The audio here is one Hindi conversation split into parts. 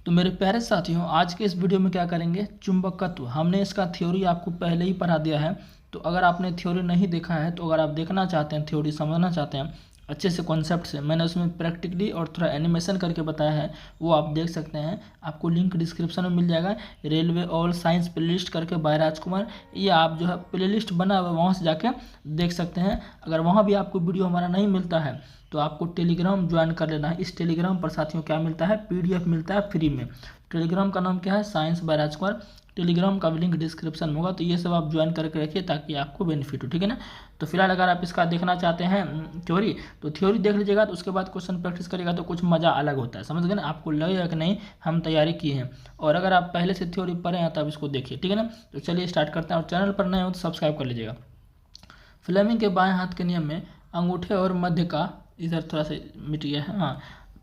तो मेरे प्यारे साथियों, आज के इस वीडियो में क्या करेंगे, चुंबकत्व। हमने इसका थ्योरी आपको पहले ही पढ़ा दिया है। तो अगर आपने थ्योरी नहीं देखा है, तो अगर आप देखना चाहते हैं, थ्योरी समझना चाहते हैं अच्छे से कॉन्सेप्ट से, मैंने उसमें प्रैक्टिकली और थोड़ा एनिमेशन करके बताया है, वो आप देख सकते हैं। आपको लिंक डिस्क्रिप्शन में मिल जाएगा। रेलवे ऑल साइंस प्लेलिस्ट करके बाय राजकुमार, ये आप जो है प्लेलिस्ट बना हुआ, वहाँ से जाके देख सकते हैं। अगर वहाँ भी आपको वीडियो हमारा नहीं मिलता है तो आपको टेलीग्राम ज्वाइन कर लेना है। इस टेलीग्राम पर साथियों क्या मिलता है, पीडीएफ मिलता है फ्री में। टेलीग्राम का नाम क्या है, साइंस बाय राजकुमार। टेलीग्राम का भी लिंक डिस्क्रिप्शन में होगा, तो ये सब आप ज्वाइन करके रखिए ताकि आपको बेनिफिट हो, ठीक है ना। तो फिलहाल अगर आप इसका देखना चाहते हैं थ्योरी, तो थ्योरी देख लीजिएगा, तो उसके बाद क्वेश्चन प्रैक्टिस करिएगा तो कुछ मज़ा अलग होता है, समझ गए ना। आपको लगेगा कि नहीं हम तैयारी किए हैं, और अगर आप पहले से थ्योरी पढ़े हैं तब इसको देखिए, ठीक है ना। तो चलिए स्टार्ट करते हैं, और चैनल पर नए हो तो सब्सक्राइब कर लीजिएगा। फ्लेमिंग के बाएं हाथ के नियम में अंगूठे और मध्य का, इधर थोड़ा सा मिट गया है, हाँ।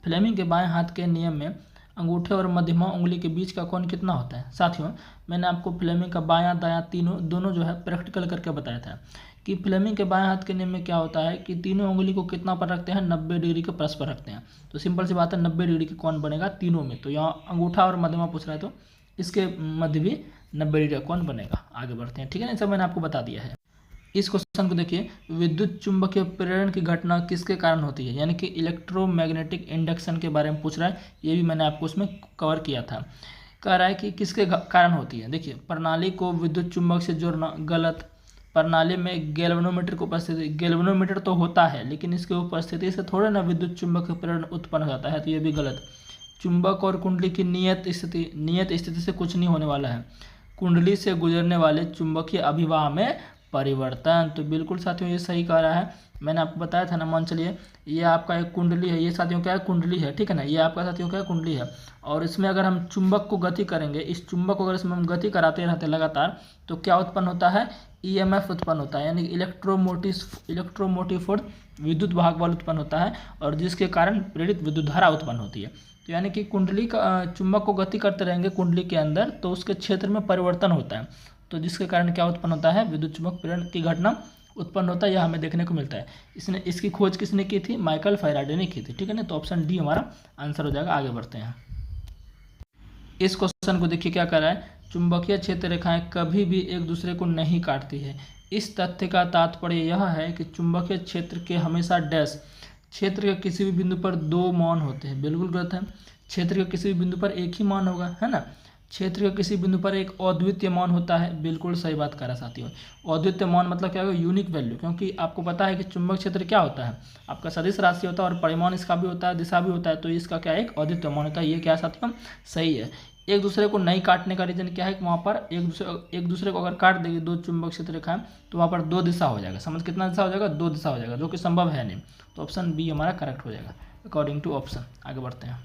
फ्लेमिंग के बाएं हाथ के नियम में अंगूठे और मध्यमा उंगली के बीच का कोण कितना होता है। साथियों, मैंने आपको फ्लेमिंग का बायां दायां दोनों जो है प्रैक्टिकल करके बताया था कि फ्लेमिंग के बाएं हाथ के नियम में क्या होता है कि तीनों उंगली को कितना पर रखते हैं, 90 डिग्री के परस्पर रखते हैं। तो सिंपल सी बात है, 90 डिग्री के कोण बनेगा तीनों में। तो यहाँ अंगूठा और मध्यमा पूछ रहा है, तो इसके मध्य भी 90 डिग्री का कोण बनेगा। आगे बढ़ते हैं, ठीक है ना, सब मैंने आपको बता दिया है। इस क्वेश्चन को देखिए, विद्युत चुंबकीय प्रेरण की घटना किसके कारण होती है, यानी कि इलेक्ट्रोमैग्नेटिक इंडक्शन के बारे में पूछ रहा है। ये भी मैंने आपको उसमें कवर किया था। कह रहा है कि किसके कारण होती है। देखिए, प्रणाली को विद्युत चुंबक से जोड़ना गलत। प्रणाली में गैल्वेनोमीटर की उपस्थिति, गैल्वेनोमीटर तो होता है लेकिन इसकी उपस्थिति से थोड़ा ना विद्युत चुंबकीय प्रेरण उत्पन्न हो जाता है, तो ये भी गलत। चुंबक और कुंडली की नियत स्थिति से कुछ नहीं होने वाला है। कुंडली से गुजरने वाले चुंबकीय अभिवाह में परिवर्तन, तो बिल्कुल साथियों ये सही कह रहा है। मैंने आपको बताया था ना, मान चलिए ये आपका एक कुंडली है, ये साथियों क्या है, कुंडली है, ठीक है ना। ये आपका साथियों क्या है, कुंडली है, और इसमें अगर हम चुंबक को गति करेंगे, इस चुंबक को अगर इसमें हम गति कराते रहते लगातार, तो क्या उत्पन्न होता है, ईएमएफ उत्पन्न होता है, यानी इलेक्ट्रोमोटिव फोर्स, विद्युत भाग बल उत्पन्न होता है, और जिसके कारण प्रेरित विद्युत धारा उत्पन्न होती है। तो यानी कि कुंडली का चुंबक को गति करते रहेंगे कुंडली के अंदर, तो उसके क्षेत्र में परिवर्तन होता है, तो जिसके कारण क्या उत्पन्न होता है, विद्युत चुंबक प्रेरण की घटना उत्पन्न होता है। यह हमें देखने को मिलता है। इसकी खोज किसने की थी, माइकल फैराडे ने की थी, ठीक है ना। तो ऑप्शन डी हमारा आंसर हो जाएगा। आगे बढ़ते हैं। इस क्वेश्चन को देखिए क्या कर रहा है, चुंबकीय क्षेत्र रेखाएं कभी भी एक दूसरे को नहीं काटती है। इस तथ्य का तात्पर्य यह है कि चुंबकीय क्षेत्र के हमेशा डैश, क्षेत्र के किसी भी बिंदु पर दो मान होते हैं। बिल्कुल गलत है, क्षेत्र के किसी भी बिंदु पर एक ही मान होगा, है ना। क्षेत्र के किसी बिंदु पर एक अद्वितीय मान होता है। बिल्कुल सही बात करा साथियों। अद्वितीय मान मतलब क्या होगा, यूनिक वैल्यू, क्योंकि आपको पता है कि चुंबक क्षेत्र क्या होता है, आपका सदिश राशि होता है, और परिमाण इसका भी होता है, दिशा भी होता है, तो इसका क्या एक अद्वितीय मान होता है। ये क्या साथियों, सही है। एक दूसरे को नहीं काटने का रीजन क्या है कि वहाँ पर एक दूसरे को अगर काट देगी दो चुंबक क्षेत्र रेखाएं, तो वहाँ पर दो दिशा हो जाएगा। समझ कितना दिशा हो जाएगा, दो दिशा हो जाएगा, जो कि संभव है नहीं। तो ऑप्शन बी हमारा करेक्ट हो जाएगा अकॉर्डिंग टू ऑप्शन। आगे बढ़ते हैं।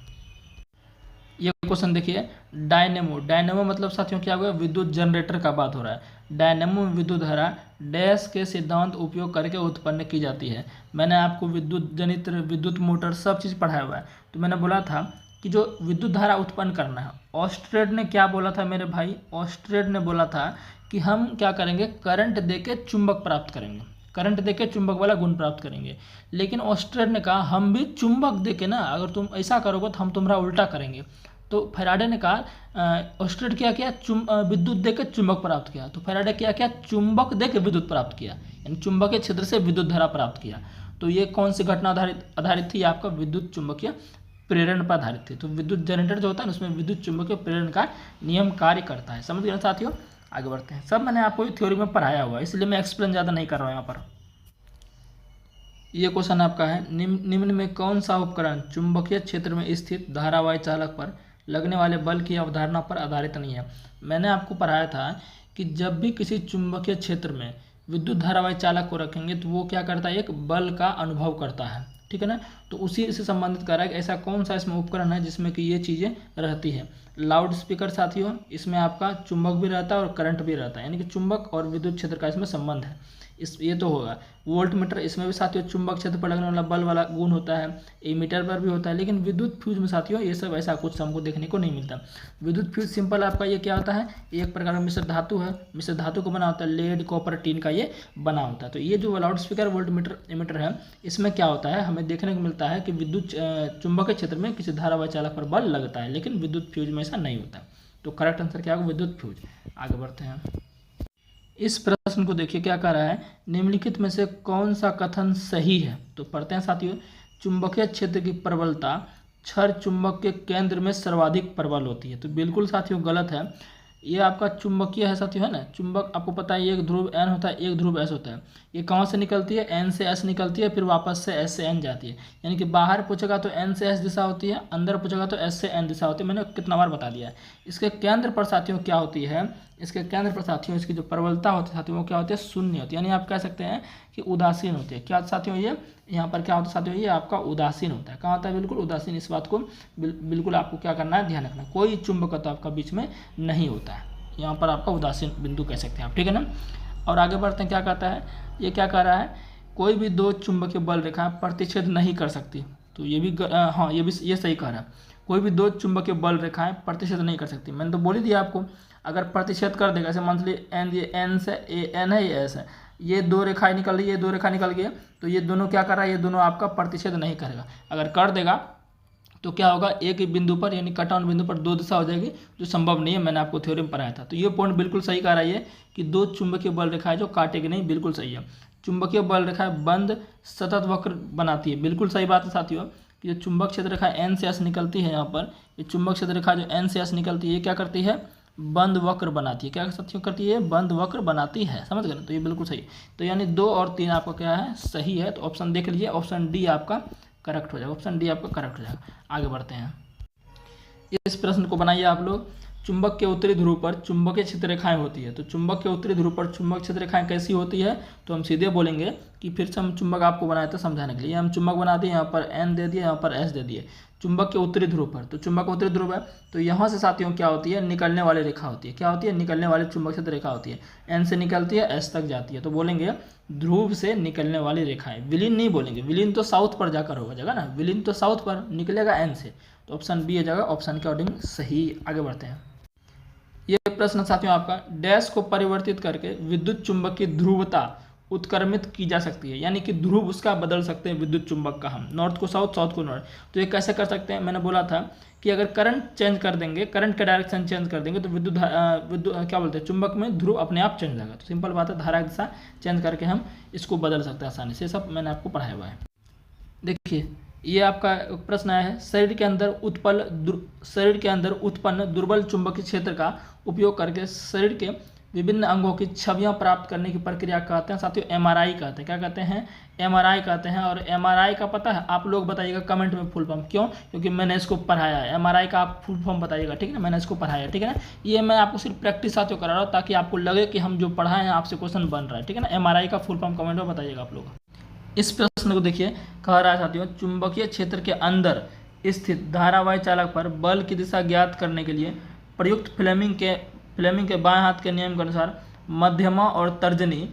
ये क्वेश्चन देखिए, डायनेमो मतलब साथियों क्या हुआ, विद्युत जनरेटर का बात हो रहा है। डायनेमो में विद्युत धारा डैश के सिद्धांत उपयोग करके उत्पन्न की जाती है। मैंने आपको विद्युत जनित्र, विद्युत मोटर सब चीज़ पढ़ाया हुआ है। तो मैंने बोला था कि जो विद्युत धारा उत्पन्न करना है, ऑस्ट्रेड ने क्या बोला था मेरे भाई, ऑस्ट्रेड ने बोला था कि हम क्या करेंगे, करंट देके चुंबक प्राप्त करेंगे, करंट देके चुंबक वाला गुण प्राप्त करेंगे। लेकिन ऑस्ट्रेड ने कहा हम भी चुंबक देके ना, अगर तुम ऐसा करोगे तो हम तुम्हारा उल्टा करेंगे। तो फैराडे ने कहा, ऑस्ट्रेड क्या किया, विद्युत देके चुंबक प्राप्त किया। तो फैराडे क्या किया, चुंबक देके विद्युत प्राप्त किया, यानी चुंबकीय क्षेत्र से विद्युत धारा प्राप्त किया। तो ये कौन सी घटना आधारित थी, आपका विद्युत चुंबकीय प्रेरण पर आधारित थी। तो विद्युत जनरेटर जो होता है उसमें विद्युत चुंबकीय प्रेरण का नियम कार्य करता है। समझ गए साथियों। आगे बढ़ते हैं। सब मैंने आपको थ्योरी में पढ़ाया हुआ है, इसलिए मैं एक्सप्लेन ज़्यादा नहीं कर रहा हूँ यहाँ पर। ये क्वेश्चन आपका है, निम्न में कौन सा उपकरण चुंबकीय क्षेत्र में स्थित धारावाही चालक पर लगने वाले बल की अवधारणा पर आधारित नहीं है। मैंने आपको पढ़ाया था कि जब भी किसी चुंबकीय क्षेत्र में विद्युत धारावाही चालक को रखेंगे तो वो क्या करता है, एक बल का अनुभव करता है, ठीक है ना। तो उसी से संबंधित कर रहा है कि ऐसा कौन सा इसमें उपकरण है जिसमें कि ये चीज़ें रहती है। लाउड स्पीकर साथियों, इसमें आपका चुंबक भी रहता है और करंट भी रहता है, यानी कि चुंबक और विद्युत क्षेत्र का इसमें संबंध है। ये तो होगा वोल्ट मीटर, इसमें भी साथियों चुंबक क्षेत्र पर लगने वाला बल वाला गुण होता है, एमीटर पर भी होता है। लेकिन विद्युत फ्यूज में साथियों ये सब ऐसा कुछ हमको देखने को नहीं मिलता। विद्युत फ्यूज सिंपल आपका ये क्या होता है, एक प्रकार का मिश्र धातु है, मिश्र धातु को बना होता है, लेड कॉपर टीन का ये बना होता है। तो ये जो loud speaker volt meter ammeter है, इसमें क्या होता है, हमें देखने को मिलता है कि विद्युत चुंबकीय क्षेत्र में किसी धारावाही चालक पर बल लगता है, लेकिन विद्युत फ्यूज में ऐसा नहीं होता। तो करेक्ट आंसर क्या होगा, विद्युत फ्यूज। आगे बढ़ते हैं। इस प्रश्न को देखिए क्या कह रहा है, निम्नलिखित में से कौन सा कथन सही है। तो पढ़ते हैं साथियों, चुंबकीय क्षेत्र की प्रबलता क्षर चुंबक के केंद्र में सर्वाधिक प्रबल होती है। तो बिल्कुल साथियों गलत है। ये आपका चुंबकीय है साथियों, है ना, चुंबक आपको पता है एक ध्रुव N होता है, एक ध्रुव S होता है। ये कहाँ से निकलती है, N से S निकलती है, फिर वापस से S से N जाती है। यानी कि बाहर पूछेगा तो N से S दिशा होती है, अंदर पूछेगा तो S से N दिशा होती है। मैंने कितना बार बता दिया है। इसके केंद्र पर साथियों क्या होती है, इसके केंद्र पर साथियों इसकी जो प्रबलता होती है साथियों वो क्या होती है, शून्य होती है। यानी आप कह सकते हैं कि उदासीन होती है। क्या साथियों, ये यहाँ पर क्या होता है साथियों, ये आपका उदासीन होता है। कहाँ होता है, बिल्कुल उदासीन। इस बात को बिल्कुल आपको क्या करना है, ध्यान रखना। कोई चुंबकत्व आपका बीच में नहीं होता है, यहाँ पर आपका उदासीन बिंदु कह सकते हैं आप, ठीक है ना। और आगे बढ़ते हैं, क्या कहता है, ये क्या कह रहा है, कोई भी दो चुंबकीय बल रेखाएं प्रतिच्छेद नहीं कर सकती। तो ये भी हाँ, ये सही कह रहा है। कोई भी दो चुंबकीय बल रेखाएं प्रतिच्छेद नहीं कर सकती। मैंने तो बोल ही दिया आपको, अगर प्रतिच्छेद कर देगा, जैसे मान लीजिए एन, ये एन से एन है, ये एस है, ये दो रेखाएं निकल रही है, ये दो रेखा निकल गई, तो ये दोनों क्या कर रहा है, ये दोनों आपका प्रतिच्छेद नहीं करेगा। अगर कर देगा तो क्या होगा, एक ही बिंदु पर यानी कट ऑन बिंदु पर दो दिशा हो जाएगी, जो संभव नहीं है। मैंने आपको थ्योरी में पढ़ाया था। तो ये पॉइंट बिल्कुल सही कह रहा है कि दो चुंबकीय बल रेखाएं जो काटेगी नहीं, बिल्कुल सही है। चुंबकीय बल रेखाएं बंद सतत वक्र बनाती है, बिल्कुल सही बात है साथियों। कि जो चुंबक क्षेत्र रेखा एन से एस निकलती है, यहाँ पर ये चुंबक क्षेत्र रेखा जो एन से एस निकलती है, ये क्या करती है, बंद वक्र बनाती है। क्या साथियों करती है, बंद वक्र बनाती है, समझ गए। तो ये बिल्कुल सही। तो यानी 2 और 3 आपका क्या है, सही है। तो ऑप्शन देख लीजिए, ऑप्शन डी आपका करेक्ट हो जाएगा, ऑप्शन डी आपका करेक्ट हो जाएगा। आगे बढ़ते हैं। इस प्रश्न को बनाइए आप लोग। चुंबक के उत्तरी ध्रुव पर चुंबकीय क्षेत्र रेखाएं होती है। तो चुंबक के उत्तरी ध्रुव पर चुंबक क्षेत्र रेखाएं कैसी होती है, तो हम सीधे बोलेंगे कि फिर से हम चुंबक आपको बनाए थे समझाने के लिए। हम चुंबक बना दिए, यहाँ पर एन दे दिए, यहाँ पर एस दे दिए। चुंबक के उत्तरी ध्रुव पर, तो चुंबक उत्तरी ध्रुव है, तो यहाँ से साथियों क्या होती है, निकलने वाली रेखा होती है। क्या होती है, निकलने वाली चुंबक क्षेत्र रेखा होती है। एन से निकलती है, एस तक जाती है। तो बोलेंगे ध्रुव से निकलने वाली रेखाएं। विलीन नहीं बोलेंगे, विलीन तो साउथ पर जाकर होगा जगह ना, विलीन तो साउथ पर निकलेगा एन से। तो ऑप्शन बी है जगह, ऑप्शन के अकॉर्डिंग सही। आगे बढ़ते हैं। ये प्रश्न साथियों आपका, डैश को परिवर्तित करके विद्युत चुंबक की ध्रुवता उत्क्रमित की जा सकती है। यानी कि ध्रुव उसका बदल सकते हैं विद्युत चुंबक का, हम नॉर्थ को साउथ, साउथ को नॉर्थ। तो ये कैसे कर सकते हैं, मैंने बोला था कि अगर करंट चेंज कर देंगे, करंट का डायरेक्शन चेंज कर देंगे, तो विद्युत क्या बोलते हैं, चुंबक में ध्रुव अपने आप चेंज हो जाएगा। तो सिंपल बात है, धारा की दिशा चेंज करके हम इसको बदल सकते हैं आसानी से। सब मैंने आपको पढ़ाया हुआ है। देखिए ये आपका प्रश्न आया है, शरीर के अंदर उत्पन्न दुर्बल चुंबकीय क्षेत्र का उपयोग करके शरीर के विभिन्न अंगों की छवियां प्राप्त करने की प्रक्रिया कहते हैं साथियों, एमआरआई कहते हैं। क्या कहते हैं, एमआरआई कहते हैं। और एमआरआई का पता है, आप लोग बताइएगा कमेंट में फुल फॉर्म। क्यों, क्योंकि मैंने इसको पढ़ाया है। एमआरआई का आप फुल फॉर्म बताइएगा, ठीक है ना, मैंने इसको पढ़ाया है, ठीक है ना। ये मैं आपको सिर्फ प्रैक्टिस साथियों करा रहा हूँ, ताकि आपको लगे कि हम जो पढ़ाए हैं आपसे क्वेश्चन बन रहा है, ठीक है ना। एमआरआई का फुल फॉर्म कमेंट में बताइएगा आप लोग। इस प्रश्न को देखिए, कह रहा है साथियों, चुंबकीय क्षेत्र के अंदर स्थित धारावाही चालक पर बल की दिशा ज्ञात करने के लिए प्रयुक्त फ्लेमिंग के बाएं हाथ के नियम के अनुसार मध्यमा और तर्जनी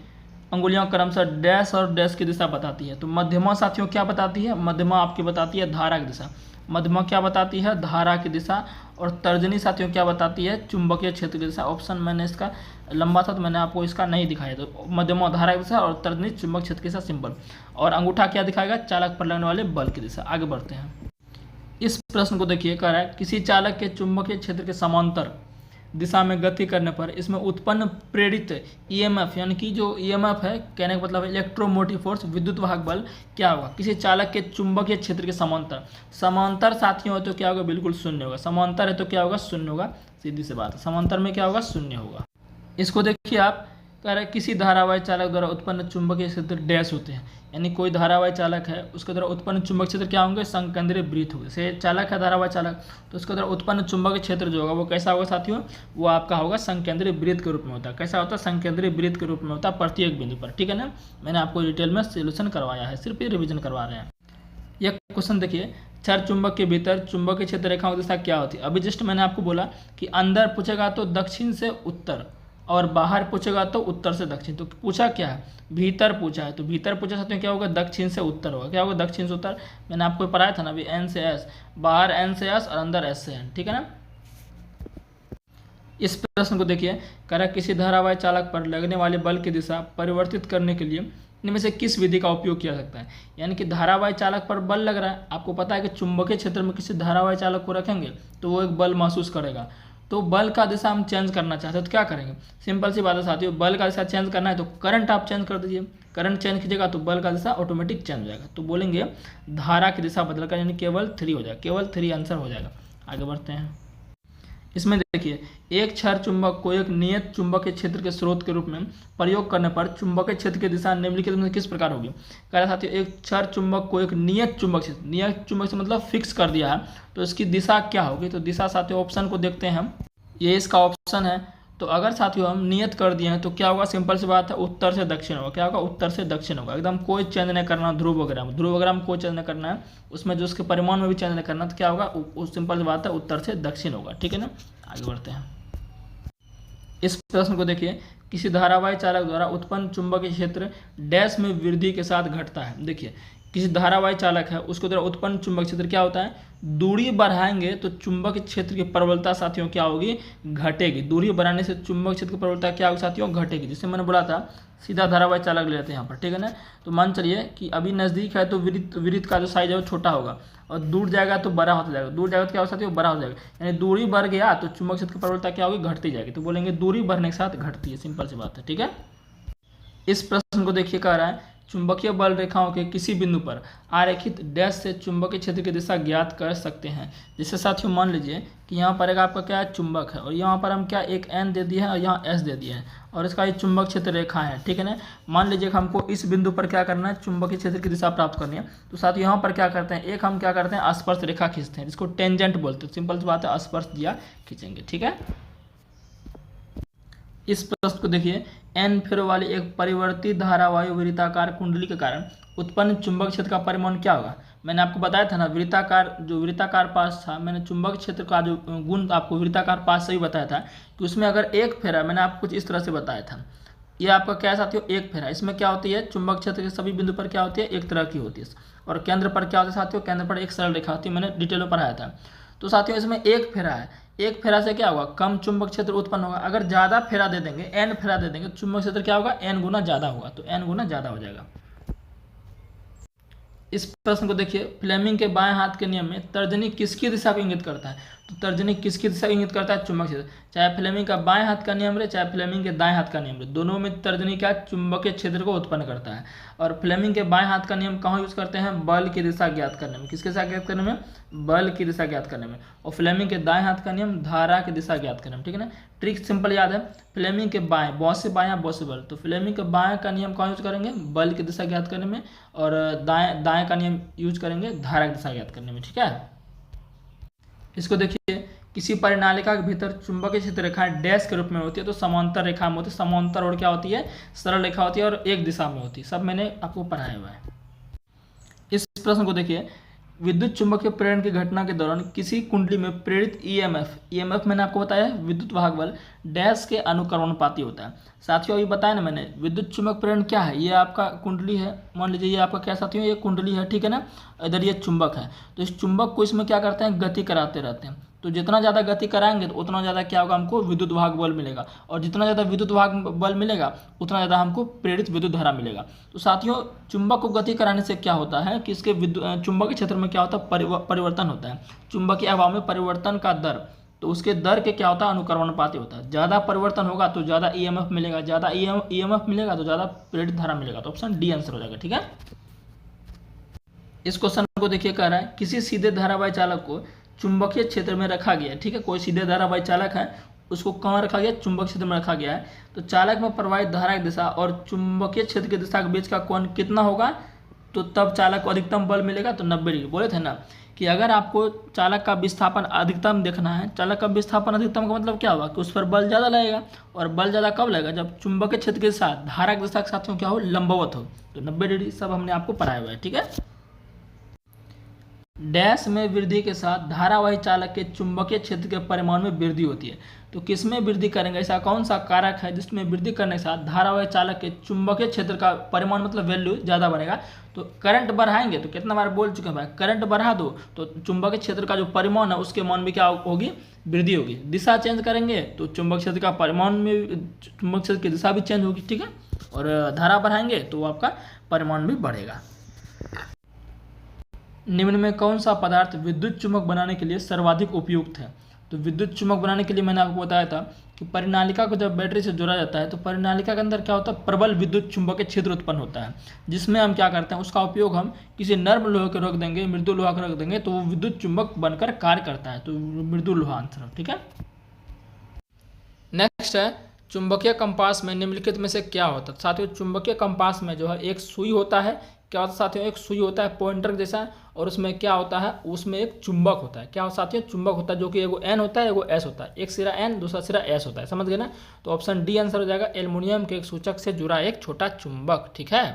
अंगुलियां क्रमशः डैश और डैश की दिशा बताती है। तो मध्यमा साथियों क्या बताती है, मध्यमा आपकी बताती है धारा की दिशा। मध्यमा क्या बताती है, धारा की दिशा। और तर्जनी साथियों क्या बताती है, चुंबकीय क्षेत्र की दिशा। ऑप्शन मैंने इसका लंबा था तो मैंने आपको इसका नहीं दिखाया। तो मध्यमा धारा की दिशा और तर्जनी चुंबक क्षेत्र की दिशा, सिंपल। और अंगूठा क्या दिखाएगा, चालक पर लगने वाले बल की दिशा। आगे बढ़ते हैं। इस प्रश्न को देखिए, कह रहा है किसी चालक के चुंबकीय क्षेत्र के समांतर दिशा में गति करने पर इसमें उत्पन्न प्रेरित ईएमएफ, यानी कि जो ईएमएफ है, कहने का मतलब इलेक्ट्रोमोटिव फोर्स, विद्युत वाहक बल क्या होगा, किसी चालक के चुंबकीय क्षेत्र के समांतर। समांतर साथियों है तो क्या होगा, बिल्कुल शून्य होगा। समांतर है तो क्या होगा, शून्य होगा, सीधी सी बात है। समांतर में क्या होगा, शून्य होगा। इसको देखिए आप, कह रहे हैं किसी धारावाही चालक द्वारा उत्पन्न चुंबकीय क्षेत्र डैश होते हैं। यानी कोई धारावाही चालक है, उसके द्वारा उत्पन्न चुंबक क्षेत्र क्या होंगे, संकेंद्रीय वृत्त होंगे। जैसे चालक है धारावाही चालक, तो उसके द्वारा उत्पन्न चुंबकीय क्षेत्र जो होगा वो कैसा होगा साथियों, वो आपका होगा संकेंद्रीय वृत्त के रूप में होता है। कैसा होता है, संकेंद्रीय वृत्त के रूप में होता है प्रत्येक बिंदु पर, ठीक है ना। मैंने आपको डिटेल में सोल्यूशन करवाया है, सिर्फ ये रिविजन करवा रहे हैं। यह क्वेश्चन देखिए, क्षर चुंबक के भीतर चुंबकीय क्षेत्र रेखाओं की दिशा क्या होती है। अभी जस्ट मैंने आपको बोला कि अंदर पूछेगा तो दक्षिण से उत्तर, और बाहर पूछेगा तो उत्तर से दक्षिण। तो पूछा क्या है, भीतर पूछा है, तो भीतर पूछा सकते हैं क्या होगा, दक्षिण से उत्तर होगा। क्या होगा, दक्षिण से उत्तर। मैंने आपको पढ़ाया था ना अभी, एन से एस, बाहर एन से एस और अंदर एस से एन, ठीक है ना। इस प्रश्न को देखिए, कह रहा है किसी धारावाही चालक पर लगने वाले बल की दिशा परिवर्तित करने के लिए इनमें से किस विधि का उपयोग किया सकता है। यानी कि धारावाही चालक पर बल लग रहा है, आपको पता है कि चुंबकीय क्षेत्र में किसी धारावाही चालक को रखेंगे तो वो एक बल महसूस करेगा। तो बल का दिशा हम चेंज करना चाहते हैं तो क्या करेंगे, सिंपल सी बात है साथियों, बल का दिशा चेंज करना है तो करंट आप चेंज कर दीजिए। करंट चेंज कीजिएगा तो बल का दिशा ऑटोमेटिक चेंज हो जाएगा। तो बोलेंगे धारा की दिशा बदलकर, यानी केवल 3 हो जाएगा, केवल 3 आंसर हो जाएगा। आगे बढ़ते हैं। इसमें देखिए, एक क्षार चुंबक को एक नियत चुंबकीय क्षेत्र के स्रोत के रूप में प्रयोग करने पर चुंबकीय क्षेत्र की दिशा निम्नलिखित में किस प्रकार होगी। कह रहा साथियों, एक क्षार चुंबक को एक नियत चुंबक क्षेत्र, नियत चुंबक से मतलब फिक्स कर दिया है, तो इसकी दिशा क्या होगी। तो दिशा साथियों ऑप्शन को देखते हैं हम, ये इसका ऑप्शन है। तो अगर साथियों हम नियत कर दिए हैं तो क्या होगा, सिंपल सी बात है, उत्तर से दक्षिण होगा। क्या होगा, उत्तर से दक्षिण होगा, एकदम कोई चेंज नहीं करना। ध्रुव वगैरह में कोई चेंज नहीं करना है, उसमें जो उसके परिमाण में भी चेंज नहीं करना, तो क्या होगा, सिंपल सी बात है, उत्तर से दक्षिण होगा, ठीक है ना। आगे बढ़ते हैं। इस प्रश्न को देखिए, किसी धारावाही चालक द्वारा उत्पन्न चुंबकीय क्षेत्र डैश में वृद्धि के साथ घटता है। देखिए, किसी धारावाही चालक है उसको द्वारा उत्पन्न चुंबकीय क्षेत्र क्या होता है, दूरी बढ़ाएंगे तो चुंबकीय क्षेत्र की प्रबलता साथियों क्या होगी, घटेगी। दूरी बढ़ाने से चुंबकीय क्षेत्र की प्रबलता क्या होगी साथियों, घटेगी। जिससे मैंने बोला था सीधा धारावाही चालक ले लेते हैं यहाँ पर, ठीक है ना। तो मान चलिए कि अभी नज़दीक है तो वृत्त का जो साइज है वो छोटा होगा, और दूर जाएगा तो बड़ा होता जाएगा। दूर जाएगा तो क्या हो साथियों, बड़ा हो जाएगा। यानी दूरी बढ़ गया तो चुंबकीय क्षेत्र की प्रबलता क्या होगी, घटती जाएगी। तो बोलेंगे दूरी बढ़ने के साथ घटती है, सिंपल सी बात है, ठीक है। इस प्रश्न को देखिए, कह रहा है चुंबकीय बल रेखाओं के किसी बिंदु पर आरेखित डैश से चुंबकीय क्षेत्र की दिशा ज्ञात कर सकते हैं। जैसे साथियों मान लीजिए कि यहाँ पर एक आपका क्या है, चुंबक है, और यहाँ पर हम क्या एक एन दे दिए हैं और यहाँ एस दे दिए हैं, और इसका ये चुंबक क्षेत्र रेखा है, ठीक है ना। मान लीजिए कि हमको इस बिंदु पर क्या करना है, चुंबकीय क्षेत्र की दिशा प्राप्त करनी है। तो साथ यहाँ पर क्या करते हैं, एक हम क्या करते हैं, स्पर्श रेखा खींचते हैं, जिसको टेंजेंट बोलते हैं। सिंपल सी बात है, स्पर्श दिया खींचेंगे, ठीक है। इस प्रश्न को देखिए, एन फेरो वाली एक परिवर्तित धारावाही वृत्ताकार कुंडली के कारण उत्पन्न चुंबक क्षेत्र का परिमाण क्या होगा। मैंने आपको बताया था ना, वृत्ताकार पास था, मैंने चुंबक क्षेत्र का जो गुण आपको वृत्ताकार पास से ही बताया था कि उसमें अगर एक फेरा, मैंने आपको कुछ इस तरह से बताया था, ये आपका क्या है साथियों, एक फेरा। इसमें क्या होती है, चुंबक क्षेत्र के सभी बिंदु पर क्या होती है, एक तरह की होती है, और केंद्र पर क्या होता है साथियों, केंद्र पर एक सरल रेखा होती है, मैंने डिटेल में पढ़ाया था। तो साथियों इसमें एक फेरा है, एक फेरा से क्या होगा, कम चुंबक क्षेत्र उत्पन्न होगा। अगर ज़्यादा फेरा दे देंगे, एन फेरा दे देंगे, चुंबक क्षेत्र क्या होगा, एन गुना ज़्यादा होगा, तो एन गुना ज़्यादा हो जाएगा। इस प्रश्न को देखिए, फ्लेमिंग के बाएं हाथ के नियम में तर्जनी किसकी दिशा को इंगित करता है। तो तर्जनी किसकी दिशा को इंगित करता है, चुंबक क्षेत्र। चाहे फ्लेमिंग का बाएं हाथ का नियम रहे, चाहे फ्लेमिंग के दाएं हाथ का नियम रहे, दोनों में तर्जनी क्या चुंबकीय क्षेत्र को उत्पन्न करता है। और फ्लेमिंग के बाएं हाथ का नियम कहाँ यूज करते हैं, बल की दिशा ज्ञात करने में। किसके दिशा ज्ञात करने में, बल की दिशा ज्ञात करने में। और फ्लेमिंग के दाएं हाथ का नियम धारा की दिशा ज्ञात करने में, ठीक है ना। ट्रिक सिंपल याद है, फ्लेमिंग के बाएं, बॉस से बाएं, बॉस से बल, तो फ्लेमिंग के बाएं का नियम कहाँ यूज करेंगे, बल की दिशा ज्ञात करने में, और दाएं का नियम यूज करेंगे धारा की दिशा ज्ञात करने में, ठीक है। इसको देखिए, किसी परिनालिका के भीतर चुंबकीय क्षेत्र रेखाएं डैश के रूप में होती है, तो समांतर रेखा में होती है। समांतर और क्या होती है, सरल रेखा होती है, और एक दिशा में होती है। सब मैंने आपको पढ़ाया हुआ है। इस प्रश्न को देखिए, विद्युत चुंबकीय प्रेरण की घटना के दौरान किसी कुंडली में प्रेरित ईएमएफ मैंने आपको बताया विद्युत वाहक बल डैश के अनुक्रमणपाती होता है। साथियों अभी बताया ना मैंने, विद्युत चुंबक प्रेरण क्या है, ये आपका कुंडली है, मान लीजिए ये आपका क्या साथियों, ये कुंडली है, ठीक है ना। इधर ये चुंबक है, तो इस चुंबक को इसमें क्या करते हैं, गति कराते रहते हैं। तो जितना ज़्यादा गति कराएंगे तो उतना ज़्यादा क्या होगा, हमको विद्युत वाहक बल मिलेगा, और जितना ज़्यादा विद्युत वाहक बल मिलेगा उतना ज़्यादा हमको प्रेरित विद्युत धारा मिलेगा। तो साथियों चुंबक को गति कराने से क्या होता है कि इसके चुंबकीय क्षेत्र में क्या होता है, परिवर्तन होता है। चुंबकीय अभाव में परिवर्तन का दर, तो उसके दर के क्या होता है, अनुक्रमणपाती होता है। ज़्यादा परिवर्तन होगा तो ज़्यादा ईएमएफ मिलेगा, ज़्यादा ईएमएफ मिलेगा तो ज़्यादा प्रेरित धारा मिलेगा। तो ऑप्शन डी आंसर हो जाएगा, ठीक है। इस क्वेश्चन को देखिए, कह रहा है किसी सीधे धारावाही चालक को चुंबकीय क्षेत्र में रखा गया है, ठीक है। कोई सीधे धारावाही चालक है, उसको कहाँ रखा गया, चुंबक क्षेत्र में रखा गया है। तो चालक में प्रवाहित धारा की दिशा और चुंबकीय क्षेत्र की दिशा के बीच का कोण कितना होगा, तो तब चालक को अधिकतम बल मिलेगा, तो 90 डिग्री। बोले थे ना कि अगर आपको चालक का विस्थापन अधिकतम देखना है, चालक का विस्थापन अधिकतम का मतलब क्या होगा कि उस पर बल ज़्यादा लगेगा, और बल ज़्यादा कब लगेगा, जब चुंबकीय क्षेत्र के साथ धारा की दिशा के साथ क्या हो, लंबवत हो। तो 90 डिग्री सब हमने आपको पढ़ाया हुआ है, ठीक है। डैश में वृद्धि के साथ धारावाही चालक के चुंबकीय क्षेत्र के परिमाण में वृद्धि होती है। तो किस में वृद्धि करेंगे, ऐसा कौन सा कारक है जिसमें वृद्धि करने के साथ धारावाही चालक के चुंबकीय क्षेत्र का परिमाण मतलब वैल्यू ज़्यादा बढ़ेगा। तो करंट बढ़ाएंगे, तो कितना बार बोल चुके हैं भाई, करंट बढ़ा दो तो चुंबकीय क्षेत्र का जो परिमाण है उसके मान में क्या होगी, वृद्धि होगी। दिशा चेंज करेंगे तो चुंबक क्षेत्र का परिमाण में, चुंबक क्षेत्र की दिशा भी चेंज होगी, ठीक है। और धारा बढ़ाएंगे तो आपका परिमाण भी बढ़ेगा। निम्न में कौन सा पदार्थ विद्युत चुम्बक बनाने के लिए सर्वाधिक उपयुक्त है। तो विद्युत चुम्बक बनाने के लिए मैंने आपको बताया था कि परिनालिका को जब बैटरी से जोड़ा जाता है तो परिनालिका के अंदर क्या होता है, प्रबल विद्युत चुम्बकीय क्षेत्र उत्पन्न होता है, जिसमें हम क्या करते हैं, उसका उपयोग हम किसी नर्म लोहे को रख देंगे, मृदु लोहा को रख देंगे तो वो विद्युत चुम्बक बनकर कार्य करता है। तो मृदु लोहा आंसर, ठीक है। नेक्स्ट है चुंबकीय कंपास में निम्नलिखित में से क्या होता है। साथियों चुंबकीय कंपास में जो है एक सुई होता है, क्या होता है साथियों, एक सुई होता है पॉइंटर जैसा, और उसमें क्या होता है, उसमें एक चुंबक होता है। क्या होता है साथियों, चुंबक होता है, जो कि एगो एन होता है एगो एस होता है, एक सिरा एन दूसरा सिरा एस होता है, समझ गए ना। तो ऑप्शन डी आंसर हो जाएगा, एल्युमिनियम के एक सूचक से जुड़ा एक छोटा चुंबक, ठीक है।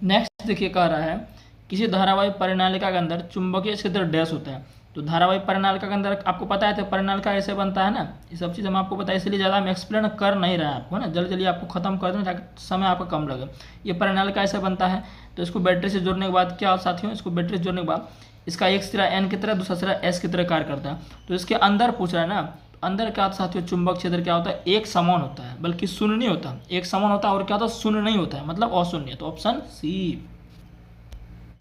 नेक्स्ट देखिए कह रहा है किसी धारावाही परिनालिका के अंदर चुंबकीय क्षेत्र डैश होता है। तो धारावाही परिनालिका के अंदर आपको पता है तो परिनालिका ऐसे बनता है ना, ये सब चीज़ हम आपको पता है, इसलिए ज़्यादा हम एक्सप्लेन कर नहीं रहे हैं आपको, है ना, जल्दी जल्दी आपको खत्म कर दें ताकि समय आपका कम लगे। ये परिनालिका ऐसे बनता है, तो इसको बैटरी से जोड़ने के बाद क्या साथियों, इसको बैटरी से जोड़ने के बाद इसका एक सिरा एन की तरह दूसरा सिरा एस की तरह कार्य करता है। तो इसके अंदर पूछ रहा है ना, अंदर क्या होता है साथियों, चुंबक क्षेत्र क्या होता है, एक समान होता है, बल्कि शून्य नहीं होता, एक समान होता है और क्या होता है, शून्य नहीं होता है, मतलब अशून्य। तो ऑप्शन सी।